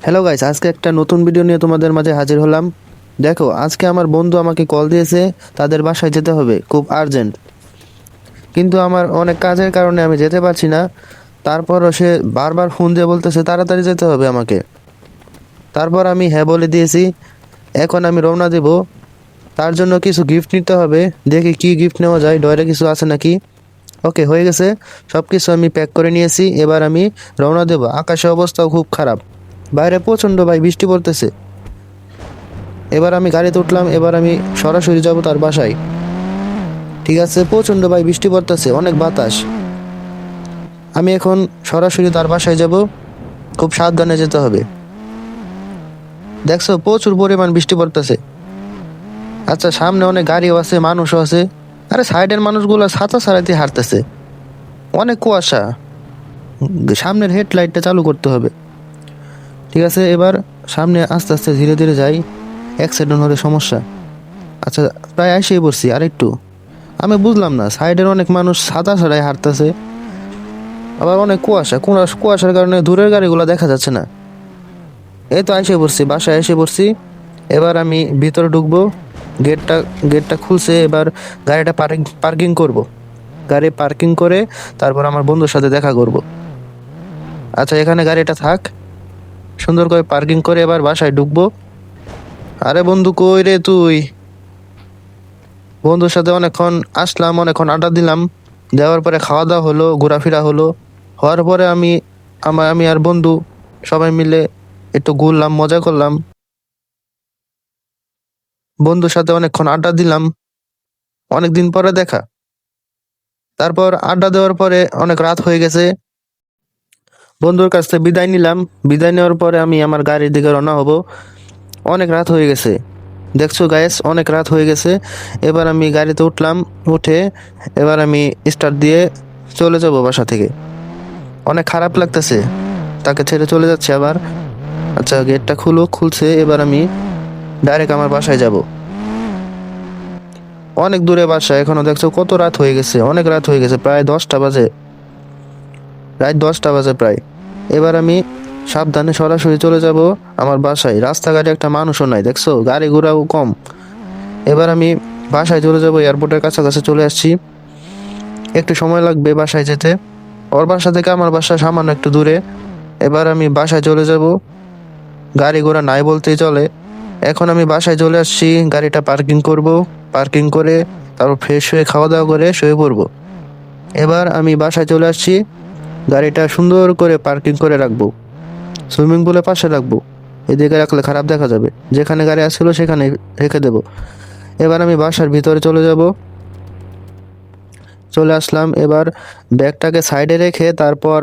Hello guys, আজকে একটা নতুন ভিডিও নিয়ে তোমাদের মাঝে হাজির হলাম। দেখো, আজকে আমার বন্ধু আমাকে কল দিয়েছে, তাদের বাসায় যেতে হবে খুব আর্জেন্ট। কিন্তু আমার অনেক কাজের কারণে আমি যেতে পারছি না। তারপরও সে বারবার ফোন দিয়ে বলতেছে তাড়াতাড়ি যেতে হবে আমাকে। তারপর আমি হ্যাঁ বলে দিয়েছি। এখন আমি রওনা দেব। তার জন্য কিছু গিফট নিতে হবে। দেখি কি গিফট নেওয়া যায়, ডয়রে কিছু আছে নাকি। ওকে, হয়ে গেছে। সব কিছু আমি প্যাক করে নিয়েছি। এবার আমি রওনা দেব। আকাশের অবস্থাও খুব খারাপ, বাইরে প্রচণ্ড ভাই বৃষ্টি পড়তেছে। এবার আমি গাড়িতে উঠলাম। এবার আমি সরাসরি যাব তার বাসায়। ঠিক আছে, প্রচণ্ড ভাই বৃষ্টি পড়তেছে, অনেক বাতাস। আমি এখন সরাসরি তার বাসায় যাব। খুব সাবধানে যেতে হবে। দেখছো, প্রচুর পরিমাণ বৃষ্টি পড়তেছে। আচ্ছা, সামনে অনেক গাড়িও আছে, মানুষও আছে। আরে সাইডের মানুষগুলো ছাতা ছাড়াইতে হাঁটতেছে। অনেক কুয়াশা। সামনের হেডলাইটটা চালু করতে হবে। ঠিক আছে, এবার সামনে আস্তে আস্তে ধীরে ধীরে যাই। অ্যাক্সিডেন্ট হলে সমস্যা। আচ্ছা, প্রায় এসেই পড়ছি, আর একটু। আমি বুঝলাম না, সাইডের অনেক মানুষ ছাতা ছাড়াই হাঁটতেছে, আবার অনেক কুয়াশা। কুয়াশার কারণে দূরের গাড়িগুলো দেখা যাচ্ছে না। এই তো এসে পড়ছি, বাসায় এসে পড়ছি। এবার আমি ভিতরে ঢুকবো। গেটটা গেটটা খুলছে। এবার গাড়িটা পার্কিং করব। গাড়ি পার্কিং করে তারপর আমার বন্ধুর সাথে দেখা করব। আচ্ছা, এখানে গাড়িটা থাক। সুন্দর করে পার্কিং করে এবার বাসায় ঢুকবো। আরে বন্ধু, কই রে তুই? বন্ধুর সাথে অনেকক্ষণ আসলাম, অনেকক্ষণ আড্ডা দিলাম। দেওয়ার পরে খাওয়া দাওয়া হলো, ঘোরাফেরা হলো। হওয়ার পরে আমি আর বন্ধু সবাই মিলে একটু ঘুরলাম, মজা করলাম। বন্ধুর সাথে অনেকক্ষণ আড্ডা দিলাম। অনেকদিন পরে দেখা। তারপর আড্ডা দেওয়ার পরে অনেক রাত হয়ে গেছে। বন্ধুর কাছ থেকে বিদায় নিলাম। বিদায় নেওয়ার পরে আমি আমার গাড়ির দিকে রওনা হব। অনেক রাত হয়ে গেছে। দেখছো গাইস, অনেক রাত হয়ে গেছে। এবার আমি গাড়িতে উঠলাম। উঠে এবার আমি স্টার্ট দিয়ে চলে যাব বাসা থেকে। অনেক খারাপ লাগতেছে, তাকে ছেড়ে চলে যাচ্ছে আবার। আচ্ছা, গেটটা খুলছে। এবার আমি ডাইরেক্ট আমার বাসায় যাব। অনেক দূরে বাসা। এখনো দেখছো কত রাত হয়ে গেছে, অনেক রাত হয়ে গেছে, প্রায় 10টা বাজে। রাত 10টা বাজে প্রায়। এবার আমি সাবধানে সরাসরি চলে যাব আমার বাসায়। রাস্তাঘাটে একটা মানুষও নাই, দেখছো, গাড়ি ঘোড়াও কম। এবার আমি বাসায় চলে যাব। এয়ারপোর্টের কাছাকাছি চলে আসছি। একটু সময় লাগবে বাসায় যেতে। ওর বাসা থেকে আমার বাসা সামান্য একটু দূরে। এবার আমি বাসায় চলে যাব। গাড়ি ঘোড়া নাই বলতেই চলে। এখন আমি বাসায় চলে আসছি, গাড়িটা পার্কিং করব। পার্কিং করে তারপর ফ্রেশ হয়ে খাওয়া দাওয়া করে শুয়ে পড়বো। এবার আমি বাসায় চলে আসছি। গাড়িটা সুন্দর করে পার্কিং করে রাখবো, সুইমিং পুলের পাশে রাখবো। এদিকে রাখলে খারাপ দেখা যাবে, যেখানে গাড়ি আসছিল সেখানে রেখে দেব। এবার আমি বাসার ভিতরে চলে যাব। চলে আসলাম। এবার ব্যাগটাকে সাইডে রেখে তারপর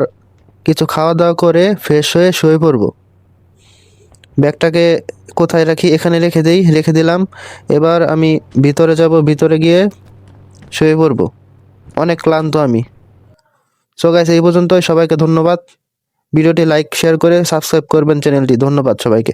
কিছু খাওয়া দাওয়া করে ফ্রেশ হয়ে শুয়ে পড়বো। ব্যাগটাকে কোথায় রাখি, এখানে রেখে দিলাম। এবার আমি ভিতরে যাব। ভিতরে গিয়ে শুয়ে পড়বো। অনেক ক্লান্ত আমি। সো গাইস, এই পর্যন্তই। সবাইকে ধন্যবাদ। ভিডিওটি লাইক শেয়ার করে সাবস্ক্রাইব করবেন চ্যানেলটি। ধন্যবাদ সবাইকে।